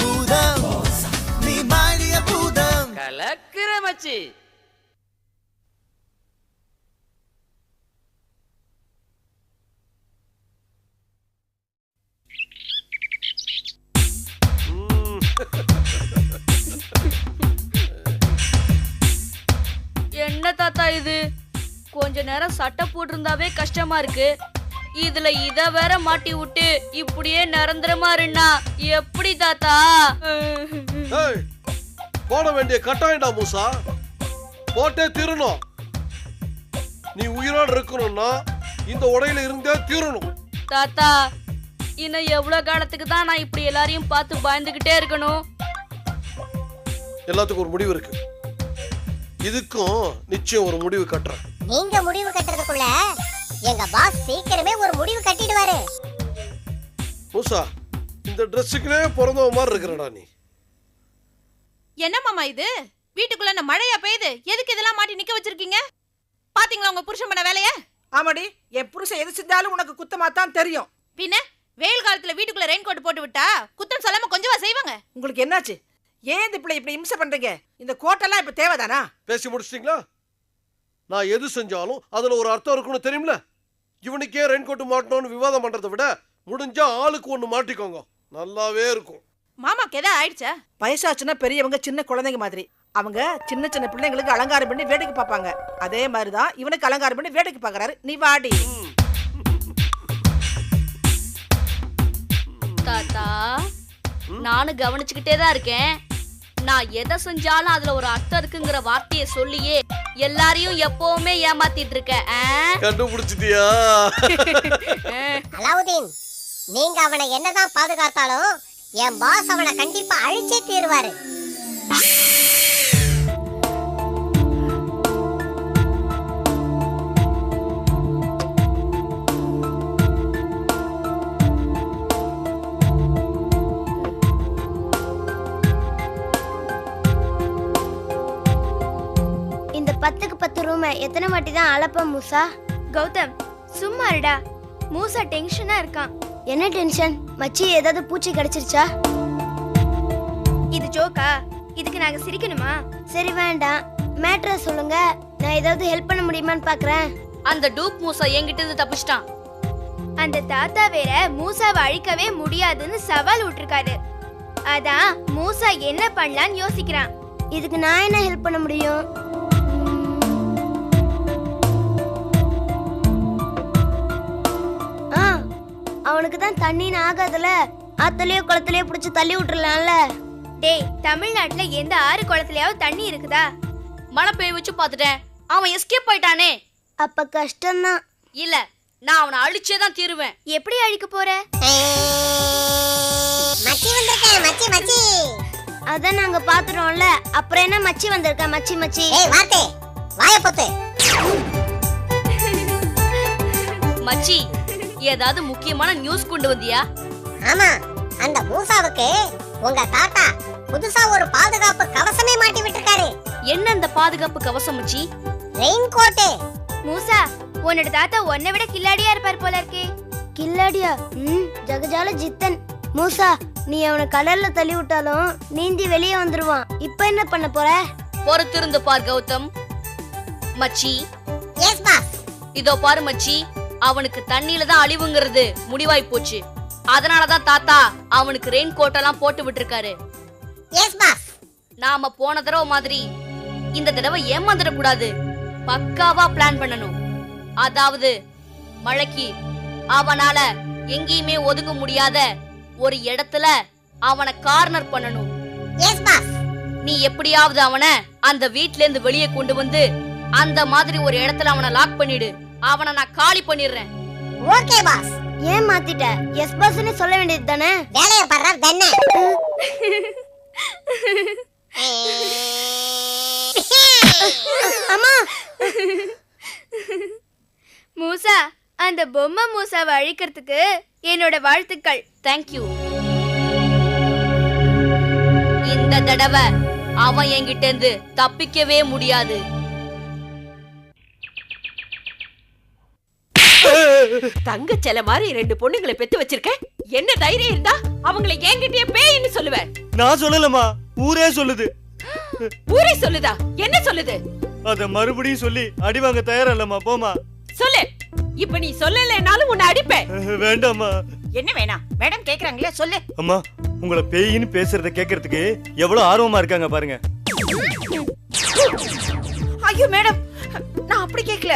பூதம் நீ மாறிய பூதம் கலக்குற மச்சி. என்ன தாத்தா இது? கொஞ்ச நேரம் சட்டை போட்டிருந்தாவே கஷ்டமா இருக்கு. இதுல இத வேற மாட்டி விட்டு இப்படியே நிரந்தரமா இருந்தா எப்படி தாத்தா? போட வேண்டிய கட்டாயம்டா மூசா, போட்டே தீரணும். நீ உயிரோடு இருக்கணும்னா இந்த உடையில இருந்தே தீரணும். தாத்தா இன்னும் எவ்வளவு காலத்துக்கு தான் நான் இப்படி எல்லாரையும் பார்த்து பயந்துகிட்டே இருக்கணும்? எல்லாத்துக்கும் ஒரு முடிவு இருக்கு. இதுக்கும் நிச்சயம் ஒரு முடிவு கட்டுறேன். நீங்க முடிவு கட்டுறதுக்குள்ள எங்க பாஸ் சீக்கிரமே ஒரு முடிவு கட்டிடுவாரு. மூசா, இந்த ட்ரெஸ்ஸுக்குனே பிறந்தவ மாதிரி இருக்கிறடா நீ. என்ன மாமா இது? வீட்டுக்குள்ள என்ன மழையா பெய்யுது? எதுக்கு இதெல்லாம் மாட்டி நிக்க வச்சிருக்கீங்க? பாத்தீங்களா உங்க புருஷன் பண்ண வேலைய? ஆமாடி, என் புருஷன் எது செஞ்சாலும் உனக்கு குத்தமா தான் தெரியும். பின்ன வெயில் காலத்துல வீட்டுக்குள்ள ரெயின் கோட் போட்டு விட்டா குத்தம் சொல்லாம கொஞ்சமா செய்வாங்க. உங்களுக்கு என்னாச்சு? ஏன் இந்த பிள்ளை இப்படி இம்சை பண்றீங்க? இந்த கோட்டெல்லாம் இப்ப தேவைதானா? பேசி முடிச்சிட்டீங்களா? நான் எது செஞ்சாலும் அதுல ஒரு அர்த்தம் இருக்குன்னு தெரியுமில. இவனுக்கே ரெயின் கோட் மாட்டணும்னு விவாதம் பண்றதை விட முடிஞ்சா ஆளுக்கு ஒண்ணு மாட்டிக்கோங்க, நல்லாவே இருக்கும். மாமாக்கு எதா ஆயிடுச்சா? வயசாச்சுன்னா பெரியவங்க சின்ன குழந்தைங்க மாதிரி. அவங்க சின்ன சின்ன பிள்ளைங்களுக்கு அலங்காரம் பண்ணி வேடிக்கை பார்ப்பாங்க. அதே மாதிரிதான் இவனுக்கு அலங்காரம் பண்ணி வேடிக்கை பார்க்கறாரு. நீ வாடி. தாத்தா நானும் கவனிச்சுக்கிட்டே தான் இருக்கேன். நான் எதை செஞ்சாலும் அதுல ஒரு அர்த்தம் இருக்குங்கிற வார்த்தையை சொல்லியே எல்லாரையும் எப்பவுமே ஏமாத்திட்டு இருக்க. கண்டுபிடிச்சிட்டியா? அலாவுதீன், நீங்க அவனை என்னதான் பாதுகாத்தாலும் என் பாஸ் அவனை கண்டிப்பா அழிச்சே தீருவாரு. இந்த 10க்கு 10 ரூமை எத்தனை வாட்டி தான் அளப்ப மூசா? கௌதம் சும்மா இருடா. மூசா டென்ஷனா இருக்கான். என்ன டென்ஷன்? மச்சி ஏதாவது பூச்சி கடிச்சிருச்சா? இது ஜோக்கா? இதுக்கு நாங்க சிரிக்கணுமா? சரி வேண்டாம், மேட்ரை சொல்லுங்க. நான் ஏதாவது ஹெல்ப் பண்ண முடியுமான்னு பாக்குறேன். அந்த டூப் மூசா என்கிட்ட இருந்து தப்பிச்சிட்டான். அந்த தாத்தா வேற மூசாவை அழிக்கவே முடியாதுன்னு சவால் விட்டுருக்காரு. அதான் மூசா என்ன பண்ணலான்னு யோசிக்கிறான். இதுக்கு நான் என்ன ஹெல்ப் பண்ண முடியும்? அவனுக்கு தான் தண்ணின்னு ஆகாதுல, ஆத்தலையோ குளத்திலயோ பிடிச்சு தள்ளி விட்டுறலாம்ல. டேய், தமிழ்நாட்டுல எந்த ஆறு குளத்துலயாவது தண்ணி இருக்குதா? மழை பெய்ய வச்சு பாத்துட்டேன், அவன் எஸ்கேப் ஆயிட்டானே. அப்ப கஷ்டம்தான். இல்ல, நான் அவனை அழிச்சே தான் தீருவேன். எப்படி அழிக்க போற? மச்சி வந்திருக்கேன், மச்சி மச்சி. அதான் நாங்க பாத்துறோம்ல, அப்புறம் என்ன மச்சி வந்திருக்க? மச்சி மச்சி. ஏய் வார்த்தை, வாய பொத்து. மச்சி, ஏதாவது முக்கியமான நியூஸ் கொண்டு வந்தியா? ஆமா, அந்த மூசாவுக்கு உங்க தாத்தா புதுசா ஒரு பாதுகாப்பு கவசமே மாட்டி விட்டுருக்காரு. என்ன அந்த பாதுகாப்பு கவசம் மச்சி? Rain coat. மூசா, உன்னோட தாத்தா உன்னை விட கில்லாடியா இருப்பார் போல இருக்கே. கில்லாடியா? ஜகஜால ஜித்தன். மூசா, நீ அவனை கடல்ல தள்ளி விட்டாலும் நீந்தி வெளியே வந்துருவான். இப்ப என்ன பண்ண போற? பொறுத்திருந்து பார் கௌதம். மச்சி. Yes boss. இதோ பாரு மச்சி, அவனுக்கு தண்ணியில தான் அழிவுங்கிறது முடிவாய் போச்சு. அதனாலதான் தாத்தா அவனுக்கு ரெயின் கோட்டெல்லாம் போட்டு விட்டுருக்காரு. Yes boss. நாம போன தடவை மாதிரி இந்த தடவை ஏமாந்துட கூடாது. பக்காவா பிளான் பண்ணணும். அதாவது மழைக்கு அவனால எங்கேயுமே ஒதுங்க முடியாத ஒரு இடத்துல அவனை கார்னர் பண்ணணும். Yes boss. நீ எப்படியாவது அவனை அந்த வீட்ல இருந்து வெளியே கொண்டு வந்து அந்த மாதிரி ஒரு இடத்துல அவனை லாக் பண்ணிடு. அவனை நான் காலி பண்ணிடுறேன். Okay boss. ஏன் மாத்திட்ட? எஸ் பாஸ்னு சொல்ல வேண்டியது தானே? வேலைய பாரு தண்ணே. அம்மா. மூசா, அந்த பொம்மை மூசாவை அழிக்கிறதுக்கு என்னோட வாழ்த்துக்கள். தேங்க்யூ. இந்த தடவை அவன் என்கிட்ட இருந்து தப்பிக்கவே முடியாது. தங்க செல மாதிரி 2 பொண்ணுங்களை பெத்து வச்சிருக்க. என்ன தைரியம் இருந்தா அவங்களை என்கிட்டயே பேயின்னு சொல்லுவ? நான் சொல்லலம்மா, ஊரே சொல்லுது. ஊரே சொல்லுதா? என்ன சொல்லுது? அத மறுபடியும் சொல்லி அடி வாங்க தயாரா இல்லம்மா, போமா. சொல்லு. இப்ப நீ சொல்லலைனாலும் உன்னை அடிப்பேன். வேண்டாம்மா. என்ன வேணாம்? மேடம் கேக்குறாங்களே, சொல்லு. அம்மா, உங்களை பேயின்னு பேசுறத கேக்குறதுக்கு எவ்வளவு ஆர்வமா இருக்காங்க பாருங்க. ஐயோ மேடம், நான் அப்படி கேக்கல.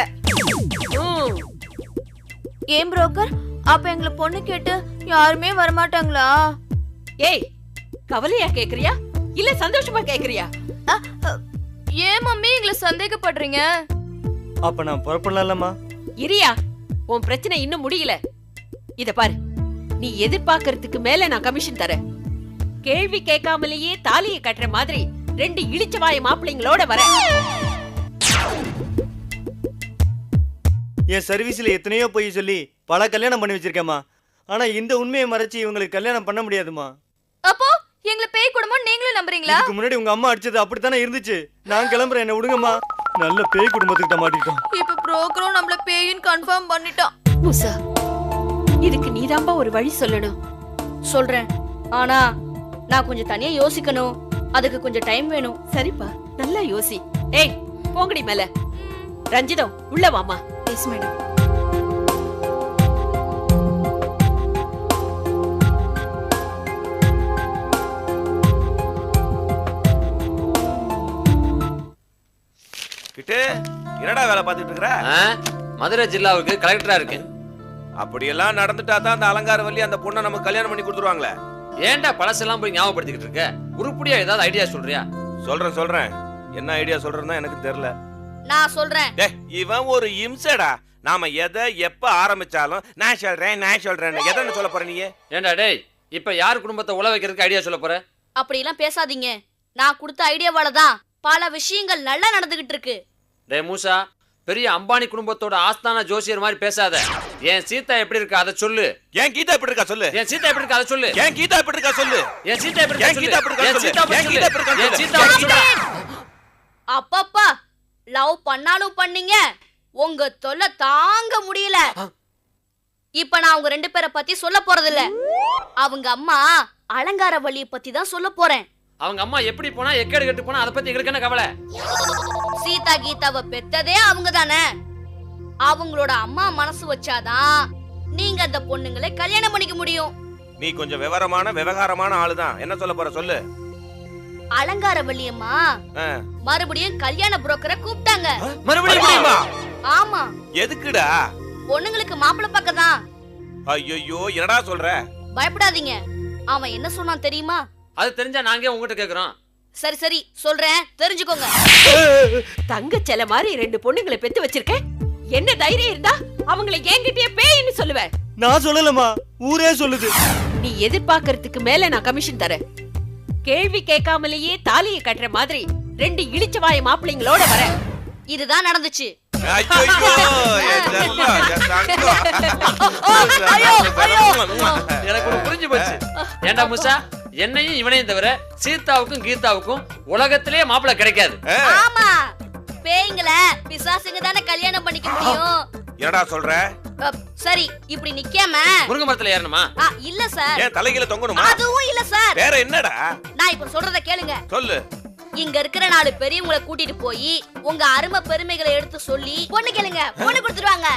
ஏன் புரோக்கர், அப்ப எங்களை பொண்ணு கேட்டு யாருமே வரமாட்டாங்களா? ஏய், கவலையா கேக்குறியா இல்ல சந்தோஷமா கேக்குறியா? ஏன் மம்மி எங்களை சந்தேகப்படுறீங்க? அப்ப நான் புறப்படலாம்மா. இரியா, உன் பிரச்சனை இன்னும் முடியல. இத பாரு, நீ எதிர்பார்க்கறதுக்கு மேல நான் கமிஷன் தரேன். கேள்வி கேட்காமலேயே தாலியை கட்டுற மாதிரி 2 இளிச்சவாய மாப்பிள்ளைங்களோட வர. என் சர்வீஸ்ல எத்தனையோ போய் சொல்லி பல கல்யாணம் பண்ணி வச்சிருக்கேம்மா. ஆனா இந்த உண்மையை மறைச்சு இவங்களுக்கு கல்யாணம் பண்ண முடியாதுமா. அப்போ எங்களை பேய் குடும்பம் நீங்களும் நம்புறீங்களா? இதுக்கு முன்னாடி உங்க அம்மா அடிச்சது அப்படித்தானே இருந்துச்சு. நான் கிளம்புறேன், என்ன விடுங்கம்மா. நல்ல பேய் குடும்பத்துக்கு தான் மாட்டிட்டோம். இப்ப புரோக்கரும் நம்மள பேயின்னு கன்ஃபார்ம் பண்ணிட்டான். மூசா, இதுக்கு நீதாம்பா ஒரு வழி சொல்லணும். சொல்றேன், ஆனா நான் கொஞ்சம் தனியா யோசிக்கணும். அதுக்கு கொஞ்சம் டைம் வேணும். சரிப்பா, நல்லா யோசி. ஏய், போங்கடி மேல. ரஞ்சிதம், உள்ள வாமா. Yes madam. கிட்டு என்னடா வேலை பார்த்துட்டு இருக்கிற? மதுரை ஜில்லாவுக்கு கலெக்டரா இருக்கு. அப்படியெல்லாம் நடந்துட்டா தான் அந்த அலங்காரவல்லி அந்த பொண்ணை நமக்கு கல்யாணம் பண்ணி கொடுத்துருவாங்களே. ஏன்டா பழசெல்லாம் போய் ஞாபகப்படுத்திக்கிட்டு இருக்க? உருப்படியா ஏதாவது ஐடியா சொல்றியா? சொல்றேன். என்ன ஐடியா சொல்றேன்னா எனக்கு தெரியல. நான் சொல்றேன். இவன் ஒரு இம்சடா. நாம எதை எப்ப ஆரம்பிச்சாலும் நான் சொல்றேன் எதன்னு சொல்ல போற நீ? ஏண்டா டேய், இப்ப யார் குடும்பத்தை உழ வைக்கிறதுக்கு ஐடியா சொல்ல போற? அப்படி எல்லாம் பேசாதீங்க. நான் கொடுத்த ஐடியாவால தான் பல விஷயங்கள் நல்லா நடந்துகிட்டு இருக்கு. டேய் மூசா, பெரிய அம்பானி குடும்பத்தோட ஆஸ்தான ஜோசியர் மாதிரி பேசாத. என் சீதா எப்படி இருக்கா அதை சொல்லு. என் கீதா எப்படி இருக்கா சொல்லு. என் சீதா எப்படி இருக்கா அதை சொல்லு. என் கீதா எப்படி இருக்கா சொல்லு. என் சீதா எப்படி இருக்கா சொல்லு. என் சீதா எப்படி இருக்கா சொல்லு. அப்பப்பா, லவ் பண்ணாலும் பண்ணீங்க, உங்க தொல்லை தாங்க முடியல. இப்ப நான் அவங்க 2 பேரை பத்தி சொல்ல போறது இல்ல. அவங்க அம்மா அலங்காரவல்லியை பத்தி தான் சொல்ல போறேன். அவங்க அம்மா எப்படி போனா எக்கேடு கெட்டு போனா அதை பத்தி எங்களுக்கு என்ன கவலை? சீதா கீதாவை பெத்ததே அவங்க தானே. அவங்களோட அம்மா மனசு வச்சாதான் நீங்க அந்த பொண்ணுங்களை கல்யாணம் பண்ணிக்க முடியும். நீ கொஞ்சம் விவகாரமான ஆளுதான். என்ன சொல்ல போற சொல்லு. அலங்காரவல்லி அம்மா மறுபடியும் கல்யாண புரோக்கரை கூப்பிட்டாங்க. மறுபடியும்? ஆமா. எதுக்குடா? பொண்ணுங்களுக்கு மாப்பிள்ளை பக்கதான். ஐயோ, என்னடா சொல்ற? பயப்படாதீங்க. அவன் என்ன சொன்னான் தெரியுமா? அது தெரிஞ்சா நாங்க உங்ககிட்ட கேக்குறோம். சரி சொல்றேன், தெரிஞ்சுக்கோங்க. தங்க செல மாதிரி 2 பொண்ணுங்களை பெத்து வச்சிருக்க. என்ன தைரியம் இருந்தா அவங்களை என்கிட்டயே பேயின்னு சொல்லுவ? நான் சொல்லலம்மா, ஊரே சொல்லுது. நீ எதிர்பார்க்கறதுக்கு மேல நான் கமிஷன் தரேன். கேள்வி கேட்காமலேயே தாலியை கட்டுற மாதிரி 2 இளிச்சவாய மாப்பிள்ளைங்களோட வர. இதுதான் நடந்துச்சு. எனக்கு ஒரு புரிஞ்சு போச்சு. ஏண்டா மூசா, என்னையும் இவனையும் தவிர சீதாவுக்கும் கீதாவுக்கும் உலகத்திலேயே மாப்பிள்ளை கிடைக்காது. ஆமா, பேய்ங்கள பிசாசுங்க தானே கல்யாணம் பண்ணிக்க முடியும். என்னடா சொல்ற? சரி, இப்படி நிக்காம முருங்கை மரத்துல ஏறணுமா? இல்ல சார். ஏன் தலையில தொங்கணுமா? அதுவும் இல்ல சார். வேற என்னடா? நான் இப்ப சொல்றத கேளுங்க. சொல்லு. இங்க இருக்கிற 4 பெரியவங்களை கூட்டிட்டு போய் உங்க அருமை பெருமைகளை எடுத்து சொல்லி பொண்ணு கேளுங்க, பொண்ணு கொடுத்துருவாங்க.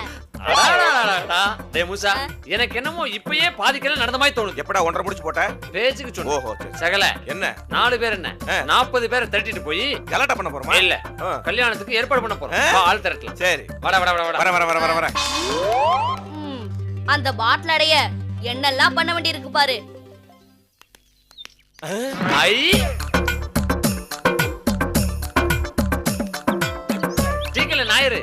டேய் மூசா, எனக்கு என்னமோ இப்பயே பாதிக்கல நடந்த மாதிரி தோணுது. எப்படா 1.5 முடிச்சு போட்ட? பேச்சுக்கு சொன்ன. ஓஹோ, சகல என்ன 4 பேர் என்ன 40 பேரை தட்டிட்டு போய் கலாட்டா பண்ண போறோமா? இல்ல, கல்யாணத்துக்கு ஏற்பாடு பண்ண போறோம். ஆள் திரட்டலாம். சரி, வர. அந்த பாட்டில் அடைய என்னெல்லாம் பண்ண வேண்டி இருக்கு பாரு. ஐ, டீக்கல நாயரு.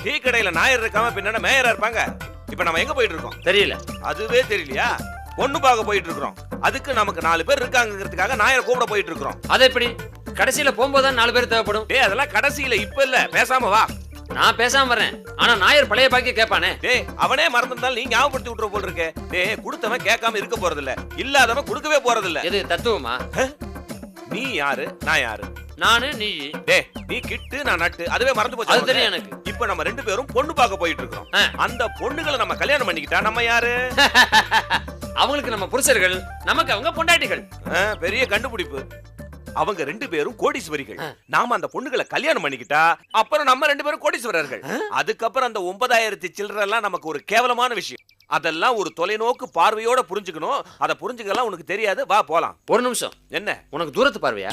டீ கடையில நாயர் இருக்காம பின்ன மேயரா இருப்பாங்க. இப்ப நம்ம எங்க போயிட்டு இருக்கோம்? தெரியல. அதுவே தெரியலையா? பொண்ணு பார்க்க போயிட்டு இருக்கோம். அதுக்கு நமக்கு 4 பேர் இருக்காங்கிறதுக்காக நாயரை கூப்பிட போயிட்டு இருக்கோம். அது எப்படி? கடைசியில போகும்போது 4 பேர் தேவைப்படும். டேய், அதெல்லாம் கடைசியில, இப்ப இல்ல. பேசாம வா. நான் பேசாம வரேன். ஆனா நாயர் பழைய பாக்கி கேட்பானே. டேய், அவனே மறந்துட்டால் நீ ஞாபகப்படுத்தி விட்டுற போல இருக்கு. டேய், கொடுத்தவன் கேட்காம இருக்க போறது இல்ல, இல்லாதவன் கொடுக்கவே போறது இல்ல. இது தத்துவமா? நீ யாரு, நான் யாரு? நானு நீ. டேய், நீ கிட்டு, நான் நட்டு. அதுவே மறந்து போச்சு. அது தெரியும் எனக்கு. இப்ப இப்ப நம்ம 2 பேரும் பொண்ணு பார்க்க போயிட்டு இருக்கோம். அந்த பொண்ணுகளை நம்ம கல்யாணம் பண்ணிக்கிட்டா நம்ம யாரு? அவங்களுக்கு நம்ம புருஷர்கள், நமக்கு அவங்க பொண்டாட்டிகள். பெரிய கண்டுபிடிப்பு. அவங்க 2 பேரும் கோடீஸ்வரிகள். நாம அந்த பொண்ணுகளை கல்யாணம் பண்ணிக்கிட்டா அப்புறம் நம்ம 2 பேரும் கோடீஸ்வரர்கள். அதுக்கப்புறம் அந்த 9000 சில்லற எல்லாம் நமக்கு ஒரு கேவலமான விஷயம். அதெல்லாம் ஒரு தொலைநோக்கு பார்வையோட புரிஞ்சுக்கணும். அத புரிஞ்சுக்கலாம் உனக்கு தெரியாது. வா போலாம். ஒரு நிமிஷம். என்ன உனக்கு தூரத்து பார்வையா?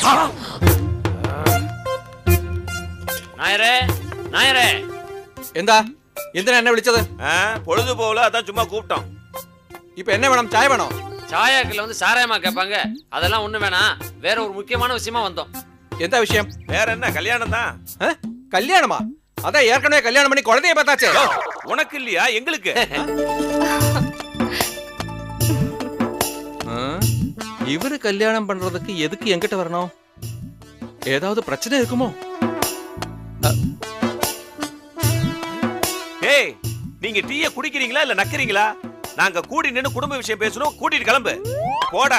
நாயரே, நாயரே. എന്താ എന്തിനാ എന്നെ വിളിച്ചത്? பொழுது போல அதான் சும்மா கூப்பிட்டோம். இப்போ என்ன வேணும்? சாய் வேணும்? சாயாக்குல வந்து சாராயமா கேட்பாங்க. அதெல்லாம் ஒண்ணு வேணாம். வேற ஒரு முக்கியமான விஷயமா வந்தோம். എന്താ വിഷയം? வேற என்ன, கல்யாணம் தான். கல்யாணமா? அதான் ஏற்கனவே கல்யாணம் பண்ணி குழந்தைய பார்த்தாச்சே. உனக்கு இல்லையா? எங்களுக்கு. இவரு கல்யாணம் பண்றதுக்கு எதுக்கு என்கிட்ட வரணும்? ஏதாவது பிரச்சனை இருக்குமோ? ஏய், நீங்க டீயை குடிக்கிறீங்களா இல்ல நக்கிறீங்களா? நாங்க கூடி நின்னு குடும்ப விஷயம் பேசணும். கூட்டிட்டு கிளம்பு. போடா.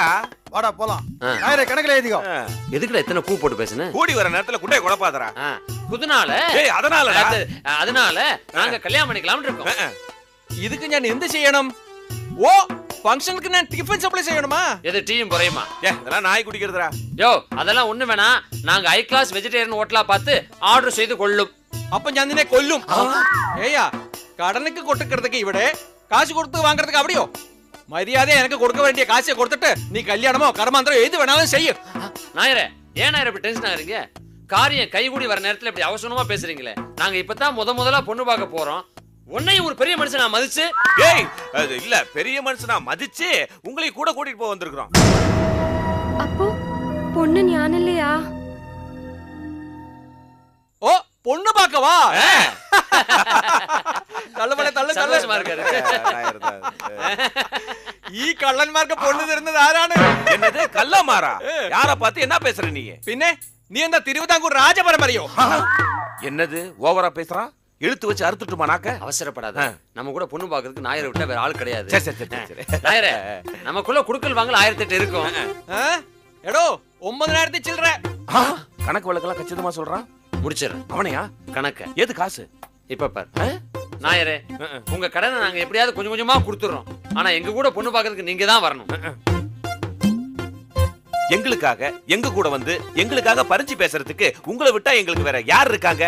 வாடா போலாம். நாயரே கணக்குல எழுதிக்கோ. எதுக்குடா இத்தனை கூ போட்டு பேசுன? கூடி வர நேரத்துல குட்டைய குழப்பாதடா. புதுனால. ஏய், அதனாலடா. அதனால நாங்க கல்யாணம் பண்ணிக்கலாம்னு இருக்கோம். இதுக்கு ഞാൻ എന്ത് ചെയ്യണം? ஓ, ஃபங்க்ஷனுக்கு நான் டிஃபன் சப்ளை செய்யணுமா? எது டீயும் குறையுமா? இதெல்லாம் நாய் குடிக்கிறதுடா. யோ, அதெல்லாம் ஒண்ணு வேணாம். நாங்க ஹை கிளாஸ் வெஜிடேரியன் ஹோட்டலா பார்த்து ஆர்டர் செய்து கொள்ளும். அப்ப ഞാൻ നിന്നെ കൊല്ലും. ஏயா, கடனுக்கு கொடுக்கிறதுக்கு ഇവിടെ காசு கொடுத்து வாங்குறதுக்கு அப்படியோ? மரியாதை எனக்கு கொடுக்க வேண்டிய காசை கொடுத்துட்டு நீ கல்யாணமோ கர்மாந்திரம் எது வேணாலும் செய்ய. நாயரே, ஏன் நாயரே இப்படி டென்ஷன் ஆகுறீங்க? காரியம் கைகூடி வர நேரத்துல இப்படி அவசரமா பேசுறீங்களே. நாங்க இப்பதான் முதல்ல பொண்ணு பார்க்க போறோம். உன்னையும் ஒரு பெரிய மனுஷனா மதிச்சு. ஏய், அது இல்ல, பெரிய மனுஷனா மதிச்சு உங்களை கூட கூட்டிட்டு போக வந்திருக்கோம். அப்போ பொண்ணு ஞானம் இல்லையா? ஓ, பொண்ணு பார்க்கவா? തള്ളവളെ തള്ള ഈ കള്ളന്മാർക്ക് പൊണ്ണു തരുന്നത് ആരാണ്? என்னது கள்ளமாரா? யார பார்த்து என்ன பேசுற நீ? പിന്നെ നീ എന്താ തിരുവിതാംകൂർ രാജപരമ്പരയോ? என்னது ஓவரா பேசுறா? இழுத்து வச்சு அறுத்துட்டுமா நாக்க? அவசரப்படாத. நம்ம கூட பொண்ணு பாக்குறதுக்கு நாயரை விட்டா வேற ஆள் கிடையாது. சரி. நாயரே, நமக்குள்ள குடுக்கல் வாங்கல 1008 இருக்கும். எடோ 9000 சில்லற. கணக்கு வழக்கெல்லாம் கச்சிதமா சொல்றான். முடிச்சிடுறேன். அவனையா? கணக்கு எது காசு? இப்ப பாரு நாயரே, உங்க கடனை நாங்க எப்படியாவது கொஞ்சம் கொஞ்சமா கொடுத்துறோம். ஆனா எங்க கூட பொண்ணு பாக்குறதுக்கு நீங்க தான் வரணும். எங்களுக்காக எங்க கூட வந்து எங்களுக்காக பறிஞ்சு பேசுறதுக்கு உங்களை விட்டா எங்களுக்கு வேற யார் இருக்காங்க?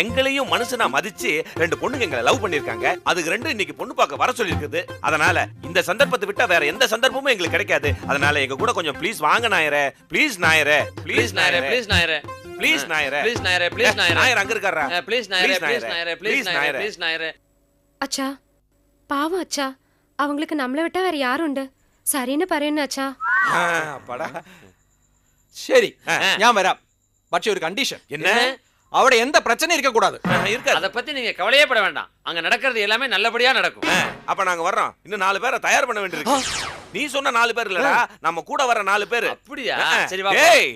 எங்களையும் மனுஷனா மதிச்சு 2 பொண்ணுங்க எங்களை லவ் பண்ணிருக்காங்க. அதுக்கு 2 இன்னைக்கு பொண்ணு பார்க்க வர சொல்லிருக்குது. அதனால இந்த சந்தர்ப்பத்தை விட்டா வேற எந்த சந்தர்ப்பமும் எங்களுக்கு கிடைக்காது. அதனால எங்க கூட கொஞ்சம் ப்ளீஸ் வாங்க நாயரே. ப்ளீஸ் நாயரே. ப்ளீஸ் நாயரே. ப்ளீஸ் நாயரே. ப்ளீஸ் நாயரே. ப்ளீஸ் நாயரே. ப்ளீஸ் நாயரே. நாயர் அங்க இருக்காரா? ப்ளீஸ் நாயரே. ப்ளீஸ் நாயரே. ப்ளீஸ் நாயரே. ப்ளீஸ் நாயரே. அச்சா, பாவம் அச்சா. அவங்களுக்கு நம்மளை விட்டா வேற யாரும் உண்டு? சரின்னு പറയുന്നു അച്ഛാ. അപ്പടാ ശരി, ഞാൻ വരാം. പക്ഷെ ഒരു കണ്ടീഷൻ. என்ன? അവിടെ எந்த பிரச்சனை இருக்க கூடாது. இருக்காது. அத பத்தி நீங்க கவலையே பட வேண்டாம். அங்க நடக்கிறது எல்லாமே நல்லபடியா நடக்கும். அப்ப நாங்க வர்றோம். இன்னும் 4 பேரை தயார் பண்ண வேண்டியிருக்கு. நீ சொன்ன 4 பேர் இல்லடா, நம்ம கூட வர 4 பேர். அப்படியா? சரி வா. ஏய்,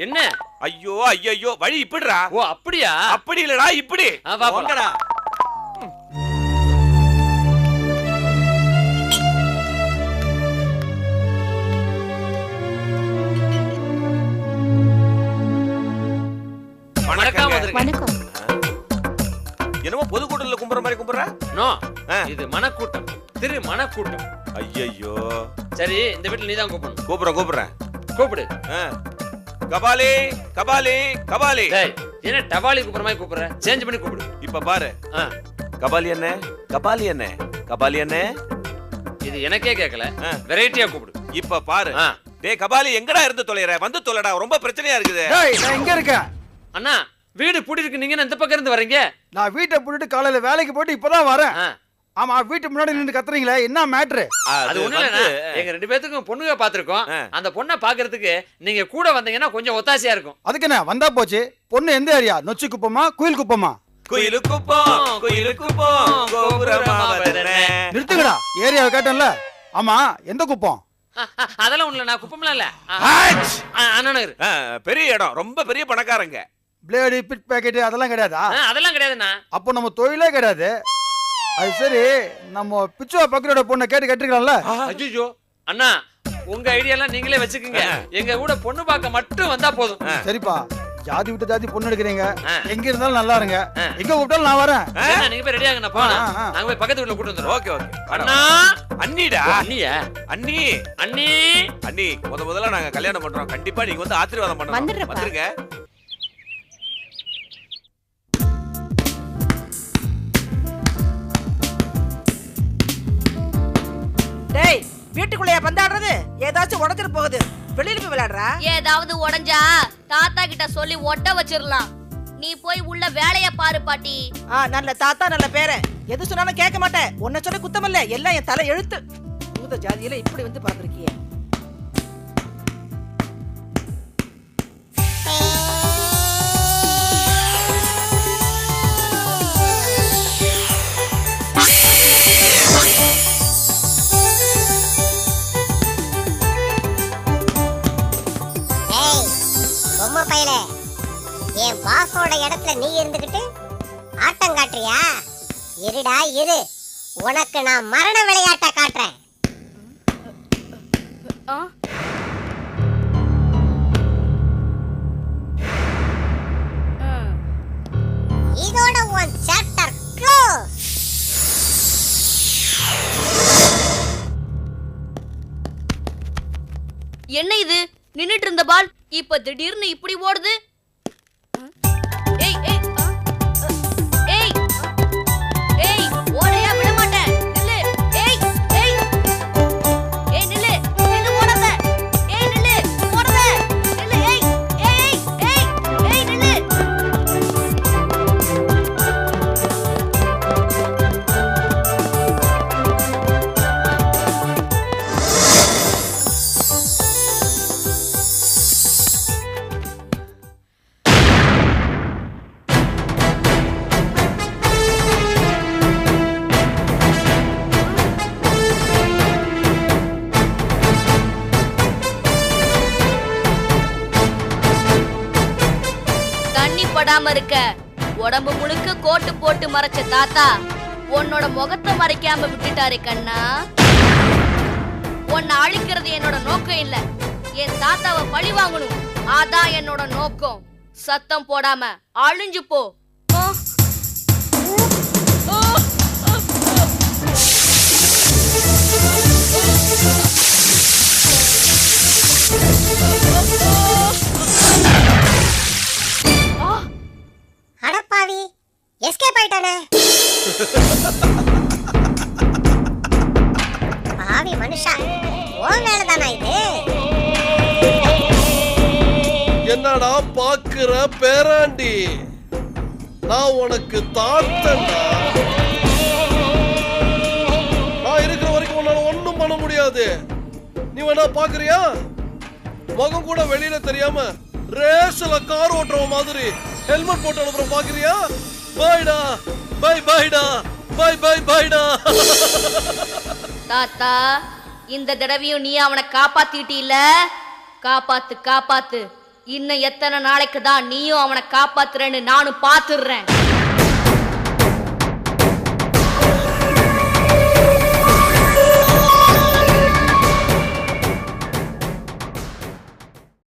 என்ன? ஐயோ ஐயோ, வழி இப்படிடா. ஓ அப்படியா? அப்படி இல்லடா, இப்படி. வா போங்கடா. வணக்கம். என்னமோ பொதுக்கூட்டத்துல கும்புற மாதிரி கும்புற? நோ, இது மனக்கூட்டம். திரு மனக்கூட்டம். ஐயோ. சரி, இந்த வீட்ல நீ தான் கூப்பிடணும். கூப்பிடுறேன். கூப்பிடு. கபாலி கபாலி கபாலி. டேய், என்ன டபாலி கூப்பிடுற மாதிரி கூப்பிடுற? சேஞ்ச் பண்ணி கூப்பிடு. இப்ப பாரு. கபாலி என்ன? கபாலி என்ன? கபாலி என்ன? இது எனக்கே கேட்கல. வெரைட்டியா கூப்பிடு. இப்ப பாரு. டேய் கபாலி, எங்கடா இருந்து தொலைற? வந்து தொலைடா, ரொம்ப பிரச்சனையா இருக்குது. டேய், நான் இங்க இருக்கேன். அண்ணா, வீடு பூட்டி இருக்கு. நீங்க இந்த பக்கம் இருந்து வரீங்க? நான் வீட்டை பூட்டிட்டு காலையில வேலைக்கு போயிட்டு இப்பதான் வரேன். ஆமா, வீட்டு முன்னாடி நின்னு கத்துறீங்களே, என்ன மேட்ரு? அது ஒண்ணு இல்ல, எங்க 2 பேத்துக்கும் பொண்ணுங்க பாத்துறோம். அந்த பொண்ணை பாக்குறதுக்கு நீங்க கூட வந்தீங்கன்னா கொஞ்சம் ஒத்தாசையா இருக்கும். அதுக்கு என்ன வந்தா போச்சு. பொண்ணு எந்த ஏரியா? நொச்சி குப்பமா, குயில் குப்பமா? குயிலு குப்பம், குயிலு குப்பம், கோபுரமா வதனே. நிறுத்துங்கடா, ஏரியாவை கேட்டேன்ல. ஆமா, எந்த குப்பம்? அதெல்லாம் ஒண்ணு இல்ல, நான் குப்பம்லாம் இல்ல. அண்ணாநகர். பெரிய இடம், ரொம்ப பெரிய பணக்காரங்க. பிளேடு, பிட் பாக்கெட் அதெல்லாம் கிடையாதா? அதெல்லாம் கிடையாதுண்ணா. அப்போ நம்ம தொழிலே கிடையாது. அது சரி, நம்ம பிச்சுவா பக்கரோட பொண்ணை கேட்டு கட்டுக்கலாம்ல? அஜிஜோ அண்ணா, உங்க ஐடியா எல்லாம் நீங்களே வச்சுக்கோங்க. எங்க கூட பொண்ணு பார்க்க மட்டும் வந்தா போதும். சரிப்பா, ஜாதி விட்டு ஜாதி பொண்ணு எடுக்கிறீங்க. எங்க இருந்தாலும் நல்லா இருங்க. எங்க கூப்பிட்டாலும் நான் வரேன். நீங்க போய் ரெடி ஆகுங்க, நான் போறேன். நாங்க போய் பக்கத்து வீட்ல கூட்டி வந்துறோம். Okay okay. அண்ணா அண்ணிடா. அண்ணியா? அண்ணி அண்ணி அண்ணி முதல்ல நாங்க கல்யாணம் பண்றோம். கண்டிப்பா நீங்க வந்து ஆசீர்வாதம் பண்ணணும். வந்துருங்க. டேய் வீட்டுக்குள்ளேயா பந்தாடுறது? ஏதாச்சும் உடஞ்சிட்டு போகுது, வெளியில போய் விளையாடுறா. ஏதாவது உடைஞ்சா தாத்தா கிட்ட சொல்லி ஒட்ட வச்சிரலாம். நீ போய் உள்ள வேலைய பாரு பாட்டி. நல்ல தாத்தா நல்ல பேரன், எது சொன்னாலும் கேட்க மாட்டேன். உன்னை சொல்ல குத்தமில்ல, எல்லாம் என் தலை எழுத்து. பூத ஜாதியில இப்படி வந்து பார்த்திருக்கியே. பயலே, என் பாஸோட இடத்துல நீ இருந்துகிட்டு ஆட்டம் காட்டுறியா? இருடா இரு, உனக்கு நான் மரண விளையாட்ட காட்டுறேன். இதோட உன் சாப்டர் க்ளோஸ். என்ன இது? நின்னுட்டு இருந்த பால் இப்ப திடீர்னு இப்படி ஓடுது. ஏய் ஏய் ஏய் ஏய், ஓடையா விட மாட்டேன். நில்லு. ஏய் ஏய் ஏய், நில்லு நில்லு, ஓடாத. ஏய் நில்லு, ஓடாத. நில்லு. ஏய் ஏய் ஏய் ஏய், நில்லு. படாம இருக்க உடம்பு முழுக்க கோட்டு போட்டு மறைச்ச தாத்தா உன்னோட முகத்தை மறைக்காம விட்டுட்டாரு கண்ணா. உன்னை அழிக்கிறது என்னோட நோக்கம் இல்ல, என் தாத்தாவை பழி வாங்கணும். அதான் என்னோட நோக்கம். சத்தம் போடாம அழிஞ்சு போ. அடப்பாவி, எஸ்கேப் ஆயிட்டானே. பாவி மனுஷா, உன் வேலைதானா இது? என்னடா பாக்குற பேராண்டி? நான் உனக்கு தாத்தன்டா. நான் இருக்கிற வரைக்கும் உன்னால ஒண்ணும் பண்ண முடியாது. நீ வேணா பாக்குறியா? முகம் கூட வெளியில தெரியாம ரேஸ்ல கார் ஓட்டுற மாதிரி ஹெல்மெட் போட்டு அனுப்புற பாக்குறியா? பாய்டா, பை பாய்டா, பை பை பாய்டா. தாத்தா, இந்த தடவையும் நீ அவனை காப்பாத்திட்டீல. காப்பாத்து காப்பாத்து. இன்னும் எத்தனை நாளைக்கு தான் நீயும் அவனை காப்பாத்துறேன்னு நானும் பாத்துடுறேன்.